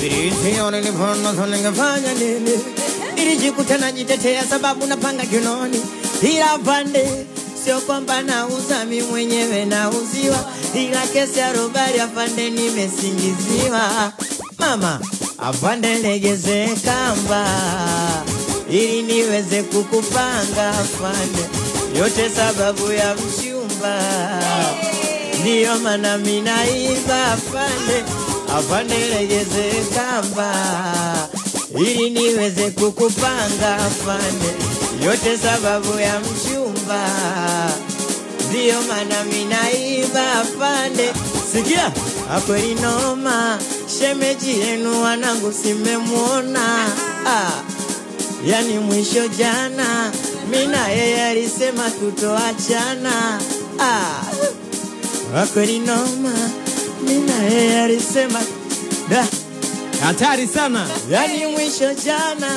Sione ni pono so ningefanya nini. Nilijikuta najitetea sababu napanga kinoni. Ila pande sio kwamba nauza mimi mwenyewe nauziwa. Ila kesi ya robari afande nimesingiziwa. Mama afande legeze kamba ili niweze kukupanga afande. Yote sababu ya mchumba. Ndiyo maana mimi naiba afande. Afande legeze kamba ili niweze kukupanga afande. Yote sababu ya mchumba. Ndiyo maana mimi naiba afande. Sikia hapo inoma. Shemeji yenu wanangu simemuona. Yani mwisho jana mina yeye alisema tutoachana. Hapo inoma. Mina yeye alisema da hatari sana. Yani mwisho jana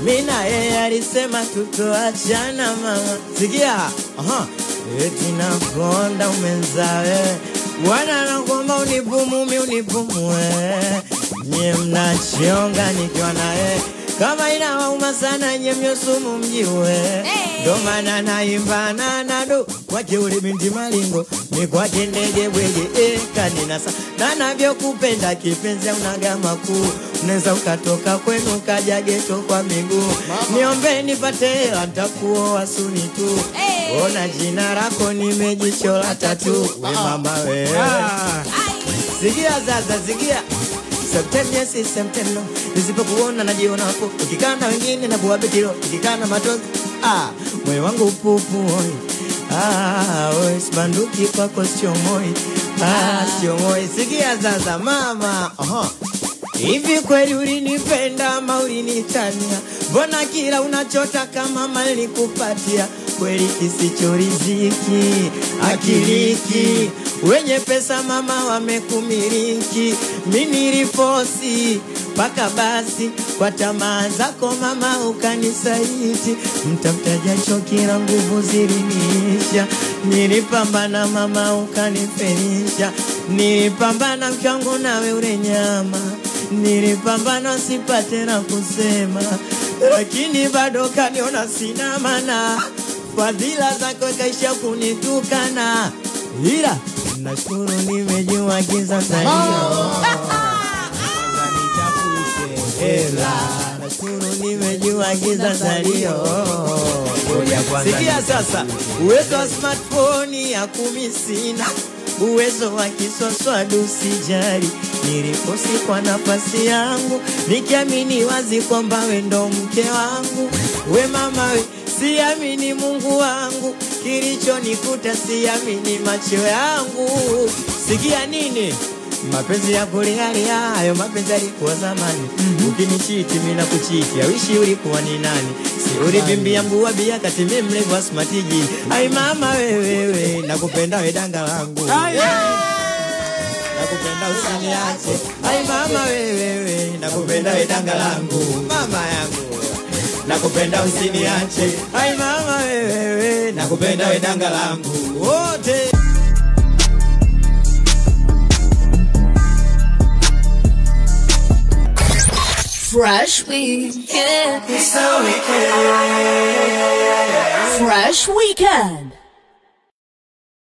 mina yeye alisema tutoachana mama. Sikia eti nakonda umenzawe. Wana nakuomba unipumumi unipumue. Nye mnachionga nikiwa nae. Kama inawauma sana nye myosumu mjiwe. Ndo maana naimba na nado kwake ule binti malingo. Ni kwake ndege bwege kaninasa. Na navyo kupenda kipenzi unagama kuu. Unaweza ukatoka kwenu kaja geto kwa miguu. Niombe nipate hela nitakuoa suni tu. Ona jina lako nimejichola tatu. We mama we. Sikia zaza sikia. September si September. Nisipokuona najiona hapo. Ukikana wengine na buwa betilo. Ukikana matozi. Moyo wangu upupu oi. Oi sibanduki kwako sio moi. Sio moi. Sikia zaza mama. Hivi kweli ulinipenda ama ulinitania? Mbona kila unachotaka mama nilikupatia? Kweli kisicho riziki akiliki. Wenye pesa mama wamekumiliki. Mimi nilifosi paka basi kwa tamaa zako mama ukanisaliti. Mtafutaja chokira nguvu ziliniisha. Nilipambana mama ukanifelisha. Nilipambana mchango nawe ule nyama. Nilipambana sipate na kusema. Lakini bado kaniona sina maana. Fadhila zako kaisha kunitukana. Ila nashukuru nimejua giza salio. Nashukuru nimejua giza salio. Sikia sasa. Uwezo wa smartphone ya 10 sina. Uwezo wa kiswaswadu sijari. Niliposi kwa nafasi yangu. Nikiamini wazi kwamba we ndo mke wangu. We mama we siamini Mungu wangu. Kilicho nikuta siamini macho yangu. Sikia nini? Mapenzi ya kulialia hayo mapenzi yalikuwa zamani. Ukinichiti mimi nakuchiti. Wishi ulikuwa ni nani? Si ulivimbia mbuwa bia kati mimi mlevu smartiji. Ai mama wewe nakupenda we danga langu. Nakupenda usiniache. Ai mama wewe nakupenda we danga langu. Mama yangu nakupenda usiniache. Ai mama wewe nakupenda we danga langu. Wote Fresh Weekend. Fresh Weekend.